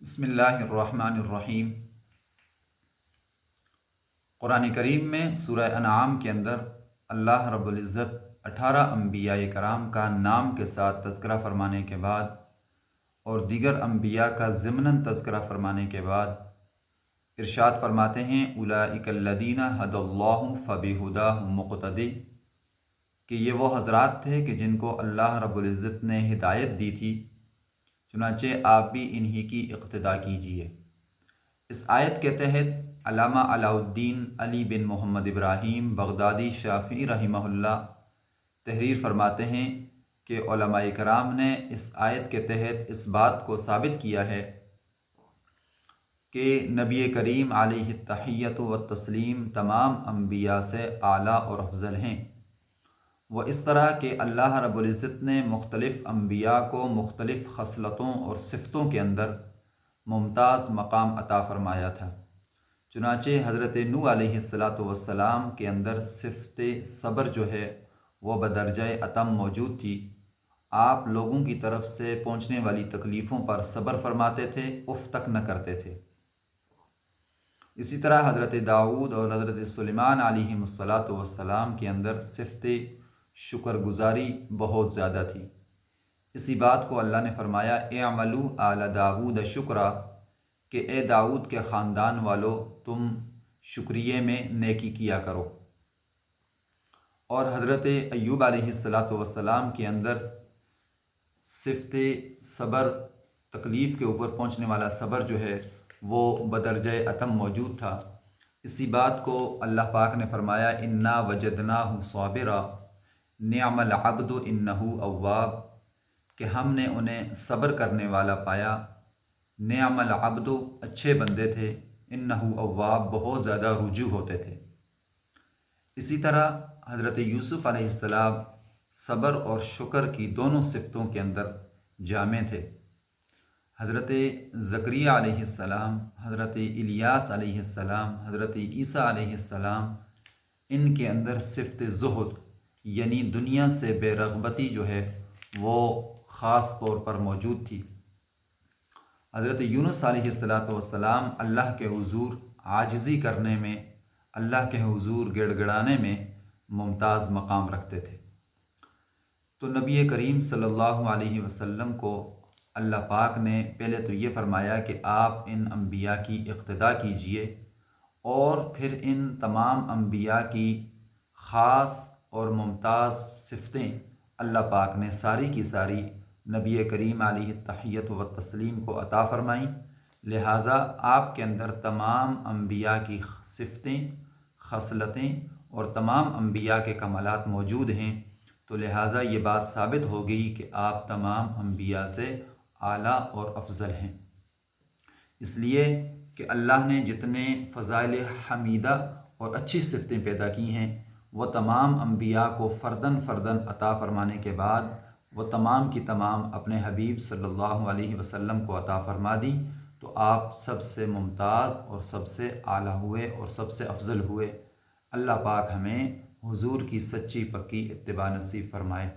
بسم اللہ الرحمن الرحیم۔ قرآن کریم میں سورہ انعام کے اندر اللہ رب العزت 18 انبیاء کرام کا نام کے ساتھ تذکرہ فرمانے کے بعد اور دیگر انبیاء کا ضمناً تذکرہ فرمانے کے بعد ارشاد فرماتے ہیں اولئک الذین ھدی اللہ فبہداہ مقتدی، کہ یہ وہ حضرات تھے کہ جن کو اللہ رب العزت نے ہدایت دی تھی، چنانچہ آپ بھی انہی کی اقتداء کیجیے۔ اس آیت کے تحت علامہ علاء الدین علی بن محمد ابراہیم بغدادی شافعی رحمہ اللہ تحریر فرماتے ہیں کہ علماء کرام نے اس آیت کے تحت اس بات کو ثابت کیا ہے کہ نبی کریم علیہ التحیۃ والتسلیم تمام انبیاء سے اعلیٰ اور افضل ہیں۔ وہ اس طرح کہ اللہ رب العزت نے مختلف انبیاء کو مختلف خصلتوں اور صفتوں کے اندر ممتاز مقام عطا فرمایا تھا۔ چنانچہ حضرت نوح علیہ السلام کے اندر صفت صبر جو ہے وہ بدرجہ اتم موجود تھی۔ آپ لوگوں کی طرف سے پہنچنے والی تکلیفوں پر صبر فرماتے تھے، اف تک نہ کرتے تھے۔ اسی طرح حضرت داؤد اور حضرت سلیمان علیہ السلام کے اندر صفت شکر گزاری بہت زیادہ تھی۔ اسی بات کو اللہ نے فرمایا اعملوا آل داؤد شکرا، کہ اے داؤد کے خاندان والو تم شکریے میں نیکی کیا کرو۔ اور حضرت ایوب علیہ السلام کے اندر صفت صبر، تکلیف کے اوپر پہنچنے والا صبر جو ہے وہ بدرجہ اتم موجود تھا۔ اسی بات کو اللہ پاک نے فرمایا انا وجدناہ صابرا نعم العبد انہ اواب، کہ ہم نے انہیں صبر کرنے والا پایا، نعم العبد اچھے بندے تھے، انہ اواب بہت زیادہ رجوع ہوتے تھے۔ اسی طرح حضرت یوسف علیہ السلام صبر اور شکر کی دونوں صفتوں کے اندر جامع تھے۔ حضرت زکریا علیہ السلام، حضرت الیاس علیہ السلام، حضرت عیسیٰ علیہ السلام، ان کے اندر صفت زہد یعنی دنیا سے بے رغبتی جو ہے وہ خاص طور پر موجود تھی۔ حضرت یونس علیہ السلام اللہ کے حضور عاجزی کرنے میں، اللہ کے حضور گڑ گڑانے میں ممتاز مقام رکھتے تھے۔ تو نبی کریم صلی اللہ علیہ وسلم کو اللہ پاک نے پہلے تو یہ فرمایا کہ آپ ان انبیاء کی اقتداء کیجئے، اور پھر ان تمام انبیاء کی خاص اور ممتاز صفتیں اللہ پاک نے ساری کی ساری نبی کریم علیہ التحیۃ والتسلیم کو عطا فرمائیں۔ لہٰذا آپ کے اندر تمام انبیاء کی صفتیں، خصلتیں اور تمام انبیاء کے کمالات موجود ہیں، تو لہٰذا یہ بات ثابت ہو گئی کہ آپ تمام انبیاء سے اعلیٰ اور افضل ہیں، اس لیے کہ اللہ نے جتنے فضائل حمیدہ اور اچھی صفتیں پیدا کی ہیں وہ تمام انبیاء کو فرداً فرداً عطا فرمانے کے بعد وہ تمام کی تمام اپنے حبیب صلی اللہ علیہ وسلم کو عطا فرما دی، تو آپ سب سے ممتاز اور سب سے اعلیٰ ہوئے اور سب سے افضل ہوئے۔ اللہ پاک ہمیں حضور کی سچی پکی اتباع نصیب فرمائے۔